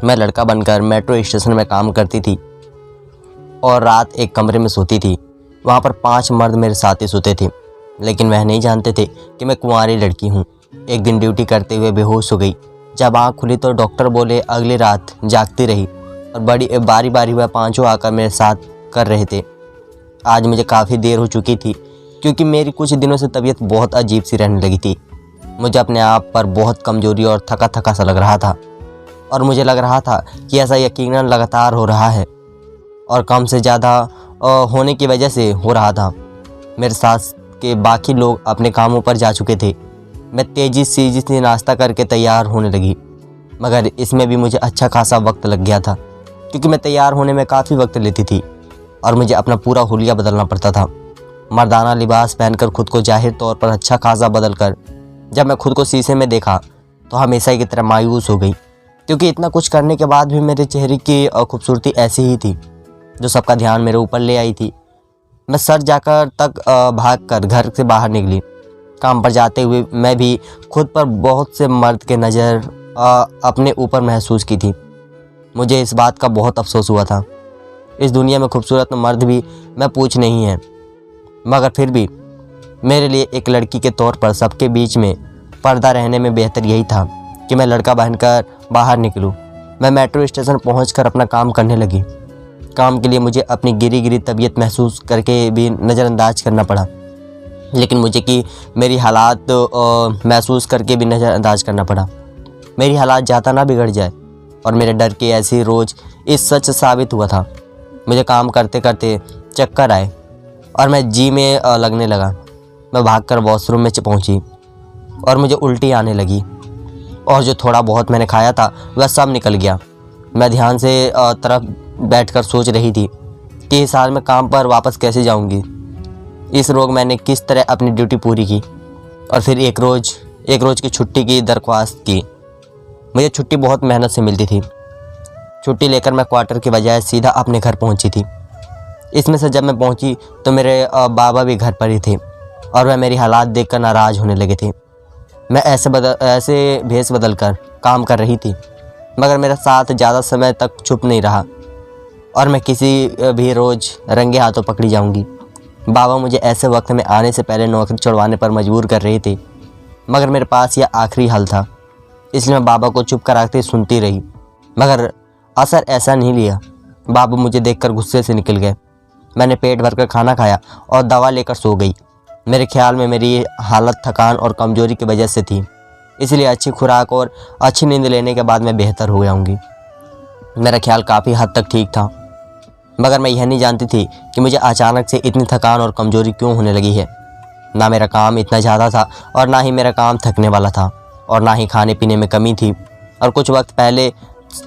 मैं लड़का बनकर मेट्रो स्टेशन में काम करती थी और रात एक कमरे में सोती थी। वहाँ पर 5 मर्द मेरे साथ ही सोते थे, लेकिन वह नहीं जानते थे कि मैं कुंवारी लड़की हूँ। एक दिन ड्यूटी करते हुए बेहोश हो गई। जब आँख खुली तो डॉक्टर बोले अगली रात जागती रही और बड़ी बारी बारी वह 5 आकर मेरे साथ कर रहे थे। आज मुझे काफ़ी देर हो चुकी थी क्योंकि मेरी कुछ दिनों से तबीयत बहुत अजीब सी रहने लगी थी। मुझे अपने आप पर बहुत कमज़ोरी और थका थका सा लग रहा था और मुझे लग रहा था कि ऐसा यकीनन लगातार हो रहा है और कम से ज़्यादा होने की वजह से हो रहा था। मेरे साथ के बाकी लोग अपने कामों पर जा चुके थे। मैं तेज़ी से नाश्ता करके तैयार होने लगी, मगर इसमें भी मुझे अच्छा खासा वक्त लग गया था क्योंकि मैं तैयार होने में काफ़ी वक्त लेती थी और मुझे अपना पूरा हुलिया बदलना पड़ता था। मर्दाना लिबास पहनकर खुद को जाहिर तौर पर अच्छा खासा बदल कर जब मैं खुद को शीशे में देखा तो हमेशा की तरह मायूस हो गई, क्योंकि इतना कुछ करने के बाद भी मेरे चेहरे की खूबसूरती ऐसी ही थी जो सबका ध्यान मेरे ऊपर ले आई थी। मैं सर जाकर तक भागकर घर से बाहर निकली। काम पर जाते हुए मैं भी खुद पर बहुत से मर्द के नज़र अपने ऊपर महसूस की थी। मुझे इस बात का बहुत अफसोस हुआ था। इस दुनिया में खूबसूरत मर्द भी मैं पूछ नहीं है, मगर फिर भी मेरे लिए एक लड़की के तौर पर सबके बीच में पर्दा रहने में बेहतर यही था कि मैं लड़का बनकर बाहर निकलूं। मैं मेट्रो स्टेशन पहुंचकर अपना काम करने लगी। काम के लिए मुझे अपनी गिरी तबीयत महसूस करके भी नज़रअंदाज करना पड़ा, लेकिन मुझे कि मेरी हालात महसूस करके भी नज़रअंदाज करना पड़ा। मेरी हालात ज़्यादा ना बिगड़ जाए और मेरे डर के ऐसी रोज़ इस सच साबित हुआ था। मुझे काम करते करते चक्कर आए और मैं जी में लगने लगा। मैं भागकर वॉशरूम में पहुंची और मुझे उल्टी आने लगी और जो थोड़ा बहुत मैंने खाया था वह सब निकल गया। मैं ध्यान से तरफ बैठकर सोच रही थी कि इस हाल में काम पर वापस कैसे जाऊंगी। इस रोग मैंने किस तरह अपनी ड्यूटी पूरी की और फिर एक रोज़ की छुट्टी की दरख्वास्त की। मुझे छुट्टी बहुत मेहनत से मिलती थी। छुट्टी लेकर मैं क्वार्टर के बजाय सीधा अपने घर पहुंची थी। इसमें से जब मैं पहुंची तो मेरे बाबा भी घर पर ही थे और वह मेरी हालात देखकर नाराज़ होने लगे थे। मैं ऐसे भेस बदल कर काम कर रही थी, मगर मेरा साथ ज़्यादा समय तक चुप नहीं रहा और मैं किसी भी रोज़ रंगे हाथों पकड़ी जाऊंगी। बाबा मुझे ऐसे वक्त में आने से पहले नौकरी छोड़वाने पर मजबूर कर रहे थे, मगर मेरे पास यह आखिरी हल था। इसलिए मैं बाबा को चुप कराते सुनती रही, मगर असर ऐसा नहीं लिया। बाबा मुझे देखकर गुस्से से निकल गए। मैंने पेट भरकर खाना खाया और दवा लेकर सो गई। मेरे ख्याल में मेरी हालत थकान और कमज़ोरी की वजह से थी, इसलिए अच्छी खुराक और अच्छी नींद लेने के बाद मैं बेहतर हो जाऊंगी। मेरा ख्याल काफ़ी हद तक ठीक था, मगर मैं यह नहीं जानती थी कि मुझे अचानक से इतनी थकान और कमज़ोरी क्यों होने लगी है। ना मेरा काम इतना ज़्यादा था और ना ही मेरा काम थकने वाला था और ना ही खाने पीने में कमी थी, और कुछ वक्त पहले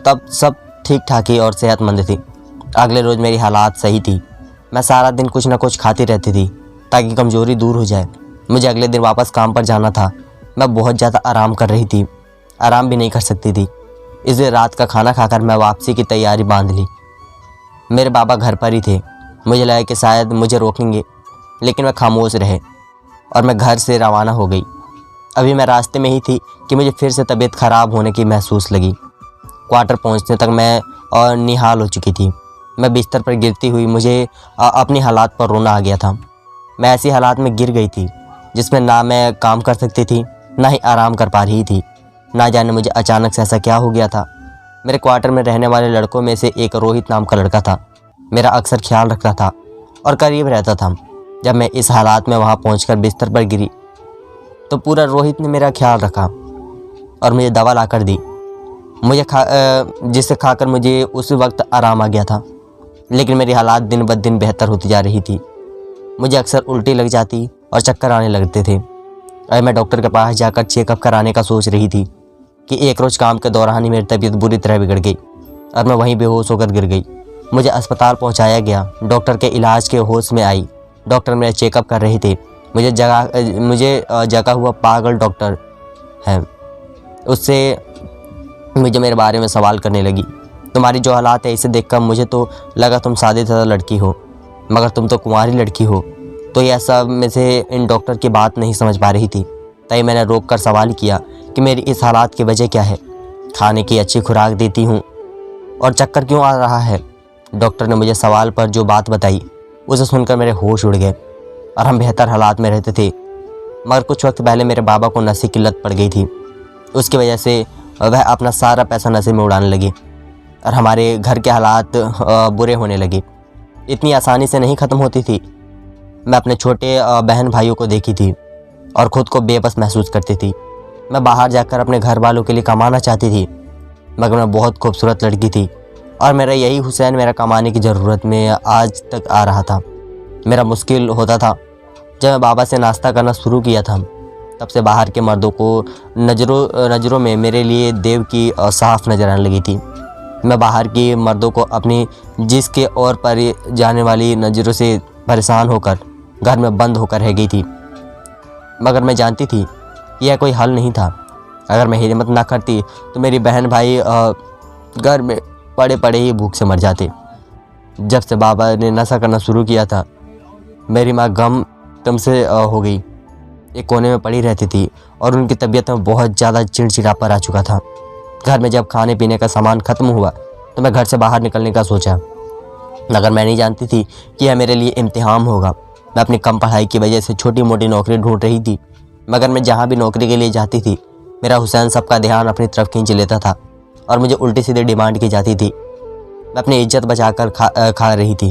तब सब ठीक ठाक ही और सेहतमंद थी। अगले रोज़ मेरी हालात सही थी। मैं सारा दिन कुछ ना कुछ खाती रहती थी ताकि कमज़ोरी दूर हो जाए। मुझे अगले दिन वापस काम पर जाना था। मैं बहुत ज़्यादा आराम कर रही थी, आराम भी नहीं कर सकती थी, इसलिए रात का खाना खाकर मैं वापसी की तैयारी बांध ली। मेरे बाबा घर पर ही थे। मुझे लगा कि शायद मुझे रोकेंगे, लेकिन वह खामोश रहे और मैं घर से रवाना हो गई। अभी मैं रास्ते में ही थी कि मुझे फिर से तबीयत ख़राब होने की महसूस लगी। क्वार्टर पहुंचने तक मैं निहाल हो चुकी थी। मैं बिस्तर पर गिरती हुई मुझे अपनी हालात पर रोना आ गया था। मैं ऐसी हालात में गिर गई थी जिसमें ना मैं काम कर सकती थी, ना ही आराम कर पा रही थी। ना जाने मुझे अचानक से ऐसा क्या हो गया था। मेरे क्वार्टर में रहने वाले लड़कों में से एक रोहित नाम का लड़का था। मेरा अक्सर ख्याल रखता था और करीब रहता था। जब मैं इस हालात में वहाँ पहुँचकर बिस्तर पर गिरी तो पूरा रोहित ने मेरा ख्याल रखा और मुझे दवा ला कर दी, जिसे खाकर मुझे उस वक्त आराम आ गया था। लेकिन मेरी हालात दिन ब दिन बेहतर होती जा रही थी। मुझे अक्सर उल्टी लग जाती और चक्कर आने लगते थे और मैं डॉक्टर के पास जाकर चेकअप कराने का सोच रही थी कि एक रोज़ काम के दौरान ही मेरी तबीयत बुरी तरह बिगड़ गई और मैं वहीं बेहोश होकर गिर गई। मुझे अस्पताल पहुंचाया गया। डॉक्टर के इलाज के होश में आई। डॉक्टर मेरा चेकअप कर रहे थे। मुझे जगा हुआ पागल डॉक्टर है, उससे मुझे मेरे बारे में सवाल करने लगी। तुम्हारी जो हालात है इसे देखकर मुझे तो लगा तुम सादे लड़की हो, मगर तुम तो कुंवारी लड़की हो। तो यह सब में से इन डॉक्टर की बात नहीं समझ पा रही थी, तभी मैंने रोक कर सवाल किया कि मेरी इस हालात की वजह क्या है। खाने की अच्छी खुराक देती हूँ, और चक्कर क्यों आ रहा है। डॉक्टर ने मुझे सवाल पर जो बात बताई उसे सुनकर मेरे होश उड़ गए और हम बेहतर हालात में रहते थे। मगर कुछ वक्त पहले मेरे बाबा को नशे की लत पड़ गई थी। उसकी वजह से वह अपना सारा पैसा नशे में उड़ाने लगे और हमारे घर के हालात बुरे होने लगे। इतनी आसानी से नहीं ख़त्म होती थी। मैं अपने छोटे बहन भाइयों को देखी थी और ख़ुद को बेबस महसूस करती थी। मैं बाहर जाकर अपने घर वालों के लिए कमाना चाहती थी, मगर मैं बहुत खूबसूरत लड़की थी और मेरा यही हुसैन मेरा कमाने की ज़रूरत में आज तक आ रहा था। मेरा मुश्किल होता था जब मैं बाबा से नाश्ता करना शुरू किया था। तब से बाहर के मर्दों को नज़रों में मेरे लिए देव की साफ नज़र आने लगी थी। मैं बाहर के मर्दों को अपनी जिसके और पर जाने वाली नज़रों से परेशान होकर घर में बंद होकर रह गई थी। मगर मैं जानती थी कि यह कोई हल नहीं था। अगर मैं हिम्मत ना करती तो मेरी बहन भाई घर में पड़े पड़े ही भूख से मर जाते। जब से बाबा ने नशा करना शुरू किया था, मेरी माँ गम से हो गई। एक कोने में पड़ी रहती थी और उनकी तबीयत में बहुत ज़्यादा चिड़चिड़ापन आ चुका था। घर में जब खाने पीने का सामान ख़त्म हुआ तो मैं घर से बाहर निकलने का सोचा, मगर मैं नहीं जानती थी कि यह मेरे लिए इम्तिहान होगा। मैं अपनी कम पढ़ाई की वजह से छोटी मोटी नौकरी ढूंढ रही थी, मगर मैं जहाँ भी नौकरी के लिए जाती थी मेरा हुसैन सबका ध्यान अपनी तरफ खींच लेता था और मुझे उल्टी सीधी डिमांड की जाती थी। मैं अपनी इज्जत बचाकर खा रही थी,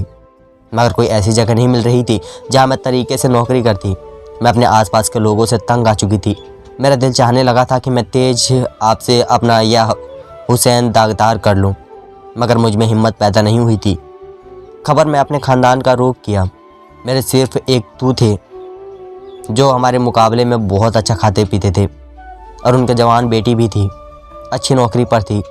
मगर कोई ऐसी जगह नहीं मिल रही थी जहाँ मैं तरीके से नौकरी करती। मैं अपने आसपास के लोगों से तंग आ चुकी थी। मेरा दिल चाहने लगा था कि मैं तेज आपसे अपना यह हुसैन दागदार कर लूं, मगर मुझ में हिम्मत पैदा नहीं हुई थी। खबर मैं अपने ख़ानदान का रूप किया। मेरे सिर्फ एक तू थे जो हमारे मुकाबले में बहुत अच्छा खाते पीते थे और उनके जवान बेटी भी थी, अच्छी नौकरी पर थी।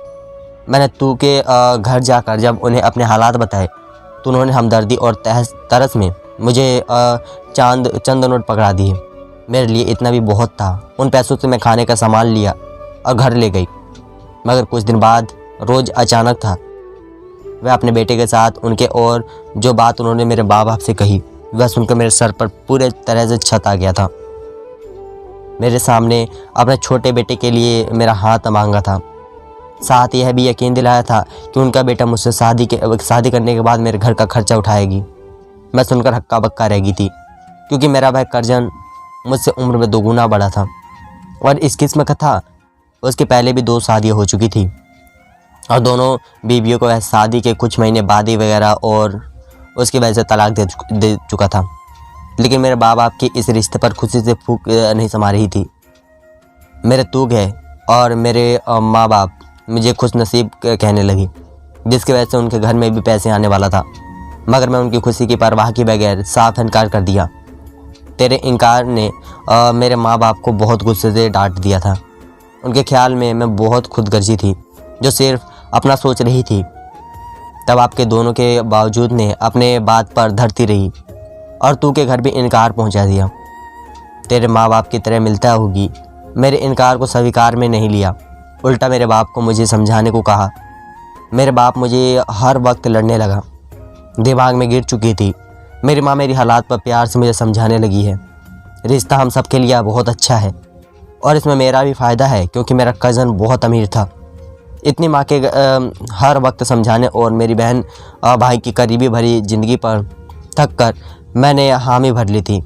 मैंने तू के घर जाकर जब उन्हें अपने हालात बताए तो उन्होंने हमदर्दी और तरस में मुझे चंद नोट पकड़ा दिए। मेरे लिए इतना भी बहुत था। उन पैसों से मैं खाने का सामान लिया और घर ले गई। मगर कुछ दिन बाद रोज़ अचानक था वह अपने बेटे के साथ उनके, और जो बात उन्होंने मेरे माँ बाप से कही वह सुनकर मेरे सर पर पूरे तरह से छत आ गया था। मेरे सामने अपने छोटे बेटे के लिए मेरा हाथ मांगा था। साथ यह भी यकीन दिलाया था कि उनका बेटा मुझसे शादी करने के बाद मेरे घर का खर्चा उठाएगी। मैं सुनकर हक्का बक्का रह गई थी, क्योंकि मेरा भाई करजन मुझसे उम्र में दोगुना बड़ा था और इस किस्म का था उसके पहले भी 2 शादियाँ हो चुकी थी और दोनों बीवियों को वह शादी के कुछ महीने बाद ही वगैरह और उसकी वजह से तलाक दे चुका था। लेकिन मेरे माँ बाप की इस रिश्ते पर खुशी से फूंक नहीं समा रही थी। मेरे तू गए और मेरे माँ बाप मुझे खुश नसीब कहने लगी, जिसकी वजह से उनके घर में भी पैसे आने वाला था। मगर मैं उनकी खुशी की परवाह के बगैर साफ इनकार कर दिया। तेरे इनकार ने मेरे माँ बाप को बहुत गुस्से से डांट दिया था। उनके ख्याल में मैं बहुत खुदगर्जी थी जो सिर्फ अपना सोच रही थी। तब आपके दोनों के बावजूद ने अपने बात पर धरती रही और तू के घर भी इनकार पहुंचा दिया। तेरे माँ बाप की तरह मिलता होगी मेरे इनकार को स्वीकार में नहीं लिया, उल्टा मेरे बाप को मुझे समझाने को कहा। मेरे बाप मुझे हर वक्त लड़ने लगा, दिमाग में गिर चुकी थी। मेरी माँ मेरी हालात पर प्यार से मुझे समझाने लगी है, रिश्ता हम सब के लिए बहुत अच्छा है और इसमें मेरा भी फ़ायदा है, क्योंकि मेरा कज़न बहुत अमीर था। इतनी माँ के हर वक्त समझाने और मेरी बहन भाई की करीबी भरी ज़िंदगी पर थक कर मैंने हामी भर ली थी।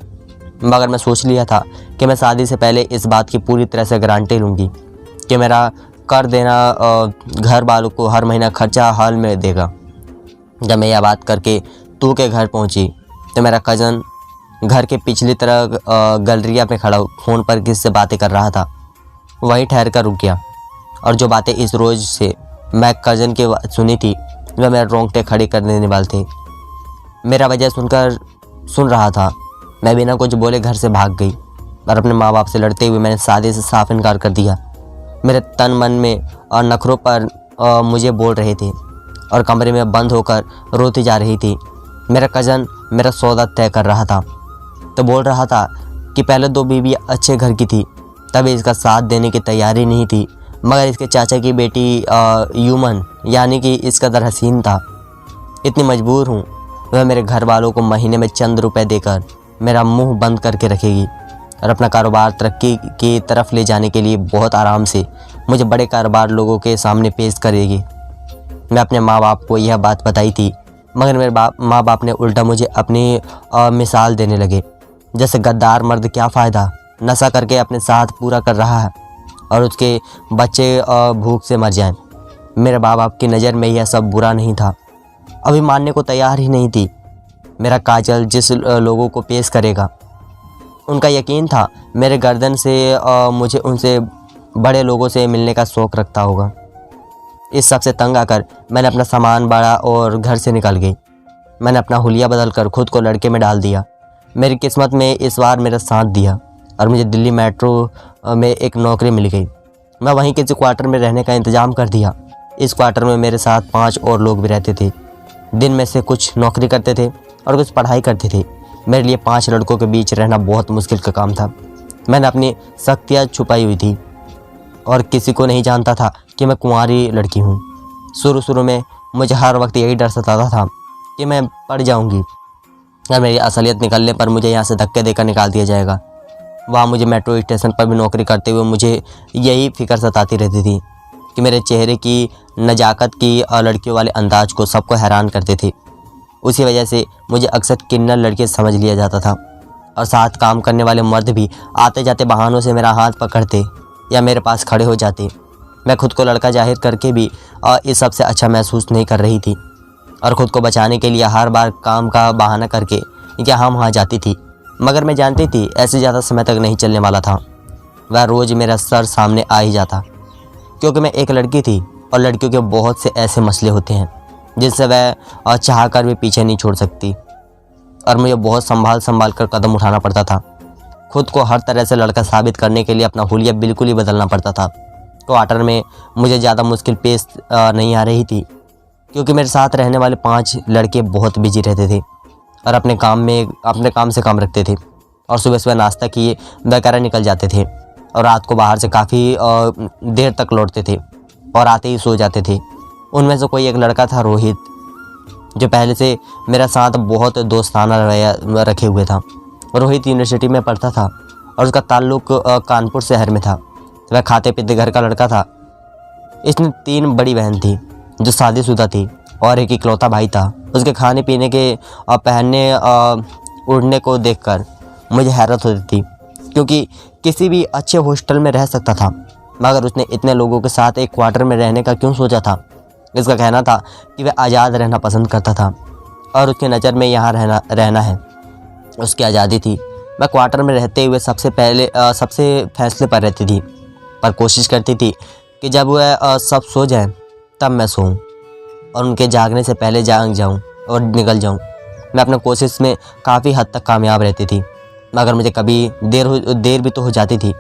मगर मैं सोच लिया था कि मैं शादी से पहले इस बात की पूरी तरह से गारंटी लूँगी कि मेरा कर देना घर वालों को हर महीना खर्चा हाल में देगा। जब मैं यह बात करके तू के घर पहुंची तो मेरा कज़न घर के पिछली तरफ गैलरिया में खड़ा फ़ोन पर किससे बातें कर रहा था। वहीं ठहर कर रुक गया और जो बातें इस रोज़ से मैं कज़न की सुनी थी वह मेरे रोंगटे खड़े कर देने वाले थे। मेरा वजह सुन रहा था। मैं बिना कुछ बोले घर से भाग गई और अपने माँ बाप से लड़ते हुए मैंने शादी से साफ इनकार कर दिया। मेरे तन मन में और नखरों पर मुझे बोल रहे थे और कमरे में बंद होकर रोती जा रही थी। मेरा कज़न मेरा सौदा तय कर रहा था तो बोल रहा था कि पहले 2 बीवी अच्छे घर की थी, तभी इसका साथ देने की तैयारी नहीं थी, मगर इसके चाचा की बेटी यूमन यानी कि इस कदर हसीन था। इतनी मजबूर हूँ वह मेरे घर वालों को महीने में चंद रुपए देकर मेरा मुंह बंद करके रखेगी और अपना कारोबार तरक्की की तरफ ले जाने के लिए बहुत आराम से मुझे बड़े कारोबार लोगों के सामने पेश करेगी। मैं अपने माँ बाप को यह बात बताई थी, मगर मेरे माँ बाप ने उल्टा मुझे अपनी मिसाल देने लगे। जैसे गद्दार मर्द क्या फ़ायदा, नशा करके अपने साथ पूरा कर रहा है और उसके बच्चे भूख से मर जाएं। मेरे माँ बाप की नज़र में यह सब बुरा नहीं था, अभी मानने को तैयार ही नहीं थी। मेरा काजल जिस लोगों को पेश करेगा, उनका यकीन था मेरे गर्दन से मुझे उनसे बड़े लोगों से मिलने का शौक़ रखता होगा। इस सब से तंग आकर मैंने अपना सामान बाड़ा और घर से निकल गई। मैंने अपना हुलिया बदल कर खुद को लड़के में डाल दिया। मेरी किस्मत में इस बार मेरा साथ दिया और मुझे दिल्ली मेट्रो में एक नौकरी मिल गई। मैं वहीं किसी क्वार्टर में रहने का इंतज़ाम कर दिया। इस क्वार्टर में मेरे साथ 5 और लोग भी रहते थे। दिन में से कुछ नौकरी करते थे और कुछ पढ़ाई करते थे। मेरे लिए 5 लड़कों के बीच रहना बहुत मुश्किल का काम था। मैंने अपनी सख्तियाँ छुपाई हुई थी और किसी को नहीं जानता था कि मैं कुंवारी लड़की हूँ। शुरू में मुझे हर वक्त यही डर सताता था कि मैं पड़ जाऊँगी और मेरी असलियत निकलने पर मुझे यहाँ से धक्के देकर निकाल दिया जाएगा। वहाँ मुझे मेट्रो स्टेशन पर भी नौकरी करते हुए मुझे यही फिक्र सताती रहती थी कि मेरे चेहरे की नज़ाकत की लड़कियों वाले अंदाज को सबको हैरान करते थे। उसी वजह से मुझे अक्सर किन्नर लड़के समझ लिया जाता था और साथ काम करने वाले मर्द भी आते जाते बहानों से मेरा हाथ पकड़ते या मेरे पास खड़े हो जाते। मैं खुद को लड़का जाहिर करके भी इस सबसे अच्छा महसूस नहीं कर रही थी और ख़ुद को बचाने के लिए हर बार काम का बहाना करके क्या हम वहाँ जाती थी। मगर मैं जानती थी ऐसे ज़्यादा समय तक नहीं चलने वाला था। वह रोज़ मेरा सर सामने आ ही जाता, क्योंकि मैं एक लड़की थी और लड़कियों के बहुत से ऐसे मसले होते हैं जिनसे वह चाह कर भी पीछे नहीं छोड़ सकती और मुझे बहुत संभाल कर कदम उठाना पड़ता था। खुद को हर तरह से लड़का साबित करने के लिए अपना हुलिया बिल्कुल ही बदलना पड़ता था। क्वार्टर में मुझे ज़्यादा मुश्किल पेश नहीं आ रही थी, क्योंकि मेरे साथ रहने वाले 5 लड़के बहुत बिजी रहते थे और अपने काम से काम रखते थे और सुबह नाश्ता किए वगैरह निकल जाते थे और रात को बाहर से काफ़ी देर तक लौटते थे और आते ही सो जाते थे। उनमें से कोई एक लड़का था रोहित, जो पहले से मेरा साथ बहुत दोस्ताना रवैया रखे हुए था। रोहित यूनिवर्सिटी में पढ़ता था और उसका ताल्लुक़ कानपुर शहर में था। वह खाते पीते घर का लड़का था। इसमें 3 बड़ी बहन थी जो शादीशुदा थी और एक इकलौता भाई था। उसके खाने पीने के पहनने उड़ने को देखकर मुझे हैरत होती थी, क्योंकि किसी भी अच्छे हॉस्टल में रह सकता था, मगर उसने इतने लोगों के साथ एक क्वार्टर में रहने का क्यों सोचा था। इसका कहना था कि वह आज़ाद रहना पसंद करता था और उसकी नज़र में यहाँ रहना है उसकी आज़ादी थी। मैं क्वार्टर में रहते हुए सबसे फैसले पर रहती थी, पर कोशिश करती थी कि जब वह सब सो जाएं तब मैं सोऊं और उनके जागने से पहले जाग जाऊं और निकल जाऊं। मैं अपने कोशिश में काफ़ी हद तक कामयाब रहती थी, मगर मुझे कभी देर भी तो हो जाती थी।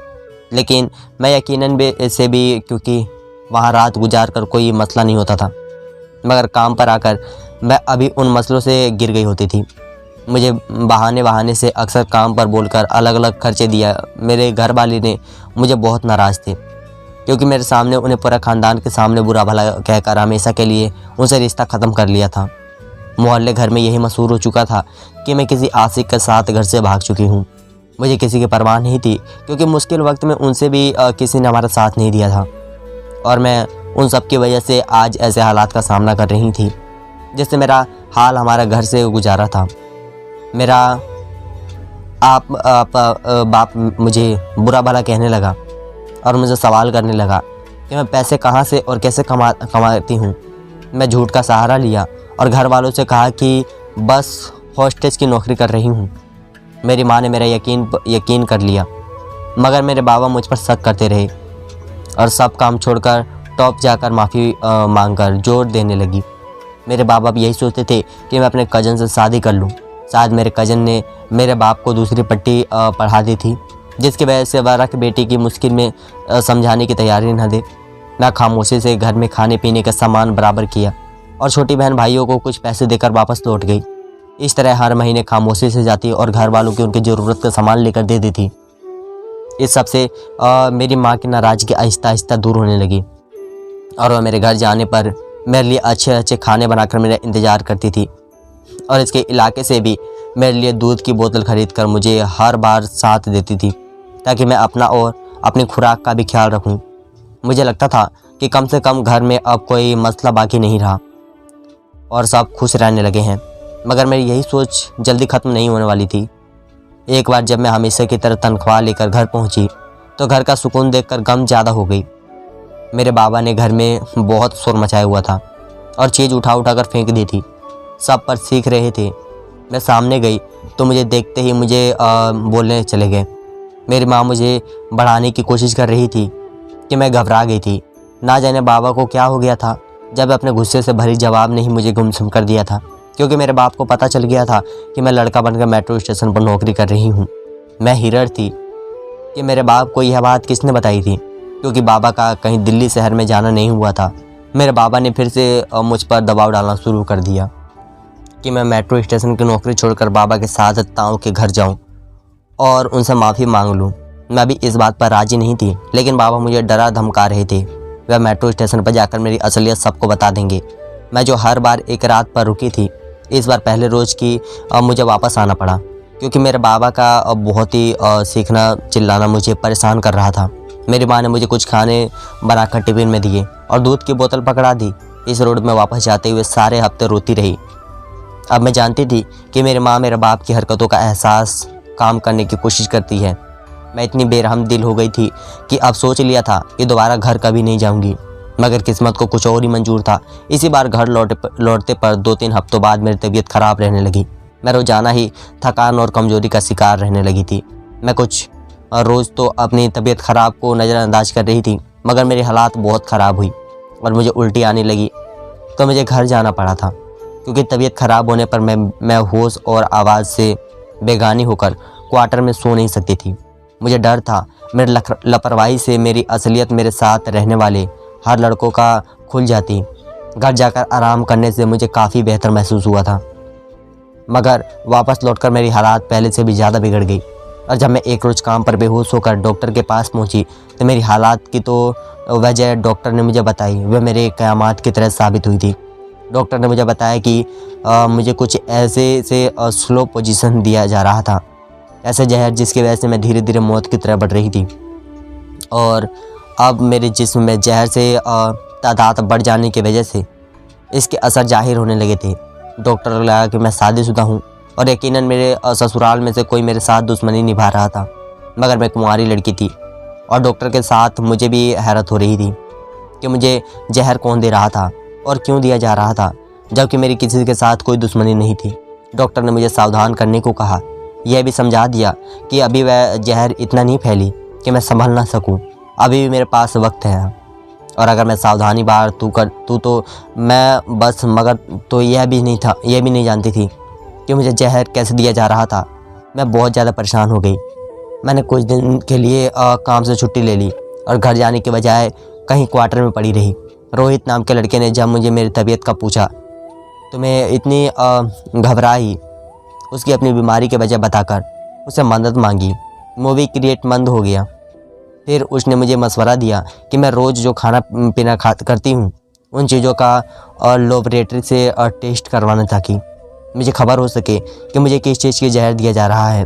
लेकिन मैं यकीनन से भी, क्योंकि वहाँ रात गुजार कर कोई मसला नहीं होता था, मगर काम पर आकर मैं अभी उन मसलों से गिर गई होती थी। मुझे बहाने से अक्सर काम पर बोलकर अलग अलग खर्चे दिया। मेरे घर वाले ने मुझे बहुत नाराज़ थे, क्योंकि मेरे सामने उन्हें पूरा ख़ानदान के सामने बुरा भला कहकर हमेशा के लिए उनसे रिश्ता ख़त्म कर लिया था। मोहल्ले घर में यही मशहूर हो चुका था कि मैं किसी आशिक के साथ घर से भाग चुकी हूँ। मुझे किसी की परवाह नहीं थी, क्योंकि मुश्किल वक्त में उनसे भी किसी ने हमारा साथ नहीं दिया था और मैं उन सब की वजह से आज ऐसे हालात का सामना कर रही थी जिससे मेरा हाल हमारा घर से गुजारा था। मेरा बाप मुझे बुरा भला कहने लगा और मुझे सवाल करने लगा कि मैं पैसे कहाँ से और कैसे कमाती हूँ। मैं झूठ का सहारा लिया और घर वालों से कहा कि बस हॉस्टेज की नौकरी कर रही हूँ। मेरी माँ ने मेरा यकीन कर लिया, मगर मेरे बाबा मुझ पर शक करते रहे और सब काम छोड़कर टॉप जाकर माफ़ी मांगकर जोर देने लगी। मेरे बाबा भी यही सोचते थे कि मैं अपने कज़न से शादी कर लूँ। शायद मेरे कज़न ने मेरे बाप को दूसरी पट्टी पढ़ा दी थी, जिसकी वजह से वह रख बेटी की मुश्किल में समझाने की तैयारी न दे। मैं खामोशी से घर में खाने पीने का सामान बराबर किया और छोटी बहन भाइयों को कुछ पैसे देकर वापस लौट गई। इस तरह हर महीने खामोशी से जाती और घर वालों की उनकी ज़रूरत का सामान लेकर दे देती। इस सब से मेरी माँ की नाराज़गी आहिस्ता आहिस्ता दूर होने लगी और वह मेरे घर जाने पर मेरे लिए अच्छे अच्छे खाने बनाकर मेरा इंतज़ार करती थी और इसके इलाके से भी मेरे लिए दूध की बोतल खरीद कर मुझे हर बार साथ देती थी, ताकि मैं अपना और अपनी खुराक का भी ख्याल रखूं। मुझे लगता था कि कम से कम घर में अब कोई मसला बाकी नहीं रहा और सब खुश रहने लगे हैं। मगर मेरी यही सोच जल्दी ख़त्म नहीं होने वाली थी। एक बार जब मैं हमेशा की तरह तनख्वाह लेकर घर पहुंची तो घर का सुकून देखकर गम ज़्यादा हो गई। मेरे बाबा ने घर में बहुत शोर मचाया हुआ था और चीज़ उठा उठा कर फेंक दी थी। सब पर सीख रहे थे। मैं सामने गई तो मुझे देखते ही मुझे बोलने चले गए। मेरी माँ मुझे बढ़ाने की कोशिश कर रही थी कि मैं घबरा गई थी। ना जाने बाबा को क्या हो गया था जब अपने गुस्से से भरी जवाब ने ही मुझे गुमसुम कर दिया था, क्योंकि मेरे बाप को पता चल गया था कि मैं लड़का बनकर मेट्रो स्टेशन पर नौकरी कर रही हूँ। मैं हिरर थी कि मेरे बाप को यह बात किसने बताई थी, क्योंकि बाबा का कहीं दिल्ली शहर में जाना नहीं हुआ था। मेरे बाबा ने फिर से मुझ पर दबाव डालना शुरू कर दिया कि मैं मेट्रो स्टेशन की नौकरी छोड़कर बाबा के साथ ताऊ के घर जाऊं और उनसे माफ़ी मांग लूं। मैं भी इस बात पर राज़ी नहीं थी, लेकिन बाबा मुझे डरा धमका रहे थे। वह मेट्रो स्टेशन पर जाकर मेरी असलियत सबको बता देंगे। मैं जो हर बार एक रात पर रुकी थी, इस बार पहले रोज़ की मुझे वापस आना पड़ा, क्योंकि मेरे बाबा का बहुत ही सीखना चिल्लाना मुझे परेशान कर रहा था। मेरी माँ ने मुझे कुछ खाने बनाकर टिफ़िन में दिए और दूध की बोतल पकड़ा दी। इस रोड में वापस जाते हुए सारे हफ्ते रोती रही। अब मैं जानती थी कि मेरी माँ मेरे बाप की हरकतों का एहसास काम करने की कोशिश करती है। मैं इतनी बेरहम दिल हो गई थी कि अब सोच लिया था कि दोबारा घर कभी नहीं जाऊंगी, मगर किस्मत को कुछ और ही मंजूर था। इसी बार घर लौटते पर 2-3 हफ्तों बाद मेरी तबीयत ख़राब रहने लगी। मैं रोज़ाना ही थकान और कमज़ोरी का शिकार रहने लगी थी। मैं कुछ रोज़ तो अपनी तबीयत ख़राब को नज़रअंदाज कर रही थी, मगर मेरी हालात बहुत ख़राब हुई और मुझे उल्टी आने लगी तो मुझे घर जाना पड़ा था, क्योंकि तबीयत ख़राब होने पर मैं होश और आवाज़ से बेगानी होकर क्वार्टर में सो नहीं सकती थी। मुझे डर था मेरी लापरवाही से मेरी असलियत मेरे साथ रहने वाले हर लड़कों का खुल जाती। घर जाकर आराम करने से मुझे काफ़ी बेहतर महसूस हुआ था, मगर वापस लौटकर मेरी हालात पहले से भी ज़्यादा बिगड़ गई। और जब मैं एक रोज़ काम पर बेहोश होकर डॉक्टर के पास पहुंची तो मेरी हालात की तो वजह डॉक्टर ने मुझे बताई, वह मेरे क़यामत की तरह साबित हुई थी। डॉक्टर ने मुझे बताया कि मुझे कुछ ऐसे से स्लो पोजीशन दिया जा रहा था, ऐसे जहर जिसकी वजह से मैं धीरे धीरे मौत की तरह बढ़ रही थी। और अब मेरे जिस्म में जहर से तादाद बढ़ जाने की वजह से इसके असर जाहिर होने लगे थे। डॉक्टर को लगा कि मैं शादीशुदा हूँ और यकीनन मेरे ससुराल में से कोई मेरे साथ दुश्मनी निभा रहा था, मगर मैं कुंवारी लड़की थी। और डॉक्टर के साथ मुझे भी हैरत हो रही थी कि मुझे जहर कौन दे रहा था और क्यों दिया जा रहा था, जबकि मेरी किसी के साथ कोई दुश्मनी नहीं थी। डॉक्टर ने मुझे सावधान करने को कहा, यह भी समझा दिया कि अभी वह जहर इतना नहीं फैली कि मैं संभल ना सकूं। अभी भी मेरे पास वक्त है और अगर मैं सावधानी तू तो मैं बस, मगर तो यह भी नहीं जानती थी कि मुझे जहर कैसे दिया जा रहा था। मैं बहुत ज़्यादा परेशान हो गई। मैंने कुछ दिन के लिए काम से छुट्टी ले ली और घर जाने के बजाय कहीं क्वार्टर में पड़ी रही। रोहित नाम के लड़के ने जब मुझे मेरी तबीयत का पूछा तो मैं इतनी घबराई, उसकी अपनी बीमारी की वजह बताकर उससे मदद मांगी। मूवी क्रिएट बंद हो गया। फिर उसने मुझे मशवरा दिया कि मैं रोज़ जो खाना पीना करती हूँ उन चीज़ों का लैबोरेटरी से टेस्ट करवाना, ताकि मुझे खबर हो सके कि मुझे किस चीज़ की जहर दिया जा रहा है।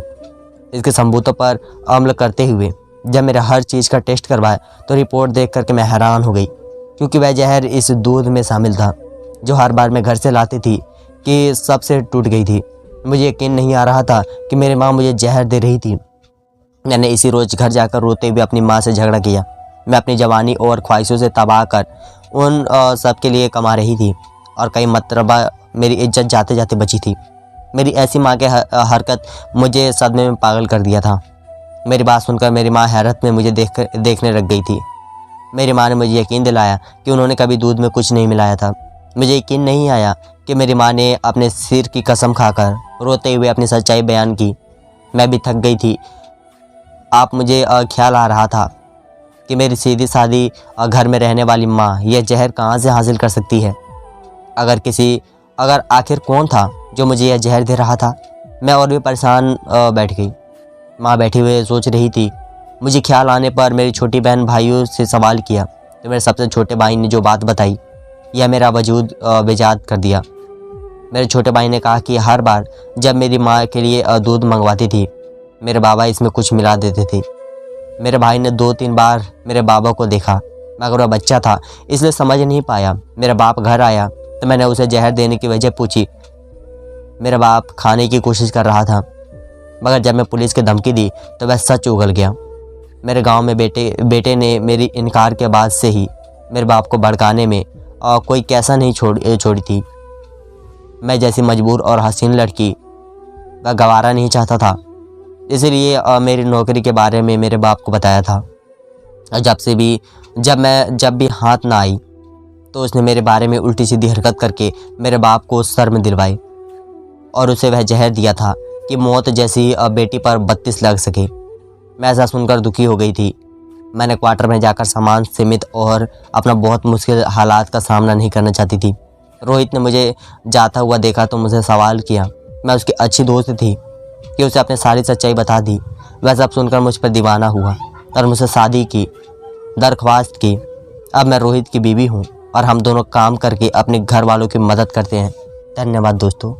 इसके सबूतों पर अमल करते हुए जब मेरा हर चीज़ का टेस्ट करवाया तो रिपोर्ट देख करके मैं हैरान हो गई, क्योंकि वह जहर इस दूध में शामिल था जो हर बार मैं घर से लाती थी कि सबसे टूट गई थी। मुझे यकीन नहीं आ रहा था कि मेरी माँ मुझे जहर दे रही थी। मैंने इसी रोज़ घर जाकर रोते हुए अपनी माँ से झगड़ा किया। मैं अपनी जवानी और ख्वाहिशों से तबाह कर उन सब के लिए कमा रही थी और कई मरतबा मेरी इज्जत जाते जाते बची थी। मेरी ऐसी माँ की हरकत मुझे सदमे में पागल कर दिया था। मेरी बात सुनकर मेरी माँ हैरत में मुझे देखने लग गई थी। मेरी माँ ने मुझे यकीन दिलाया कि उन्होंने कभी दूध में कुछ नहीं मिलाया था। मुझे यकीन नहीं आया कि मेरी माँ ने अपने सिर की कसम खाकर रोते हुए अपनी सच्चाई बयान की। मैं भी थक गई थी। आप मुझे ख्याल आ रहा था कि मेरी सीधी सादी घर में रहने वाली माँ यह जहर कहाँ से हासिल कर सकती है। अगर आखिर कौन था जो मुझे यह जहर दे रहा था। मैं और भी परेशान बैठ गई। माँ बैठी हुई सोच रही थी। मुझे ख्याल आने पर मेरी छोटी बहन भाइयों से सवाल किया तो मेरे सबसे छोटे भाई ने जो बात बताई यह मेरा वजूद बेजाद कर दिया। मेरे छोटे भाई ने कहा कि हर बार जब मेरी माँ के लिए दूध मंगवाती थी मेरे बाबा इसमें कुछ मिला देते थे। मेरे भाई ने 2-3 बार मेरे बाबा को देखा। मगर वह बच्चा था इसलिए समझ नहीं पाया। मेरा बाप घर आया तो मैंने उसे जहर देने की वजह पूछी। मेरा बाप खाने की कोशिश कर रहा था, मगर जब मैं पुलिस की धमकी दी तो वह सच उगल गया। मेरे गांव में बेटे ने मेरी इनकार के बाद से ही मेरे बाप को भड़काने में कोई कैसा नहीं छोड़ी थी। मैं जैसी मजबूर और हसीन लड़की वह गवारा नहीं चाहता था, इसीलिए मेरी नौकरी के बारे में मेरे बाप को बताया था। जब भी हाथ ना आई तो उसने मेरे बारे में उल्टी सीधी हरकत करके मेरे बाप को सर में दिलवाई और उसे वह जहर दिया था कि मौत जैसी बेटी पर 32 लग सके। मैं ऐसा सुनकर दुखी हो गई थी। मैंने क्वार्टर में जाकर सामान सीमित और अपना बहुत मुश्किल हालात का सामना नहीं करना चाहती थी। रोहित ने मुझे जाता हुआ देखा तो मुझे सवाल किया। मैं उसकी अच्छी दोस्त थी कि उसे अपनी सारी सच्चाई बता दी। वह सब सुनकर मुझ पर दीवाना हुआ और मुझसे शादी की दरख्वास्त की। अब मैं रोहित की बीवी हूँ और हम दोनों काम करके अपने घर वालों की मदद करते हैं। धन्यवाद दोस्तों।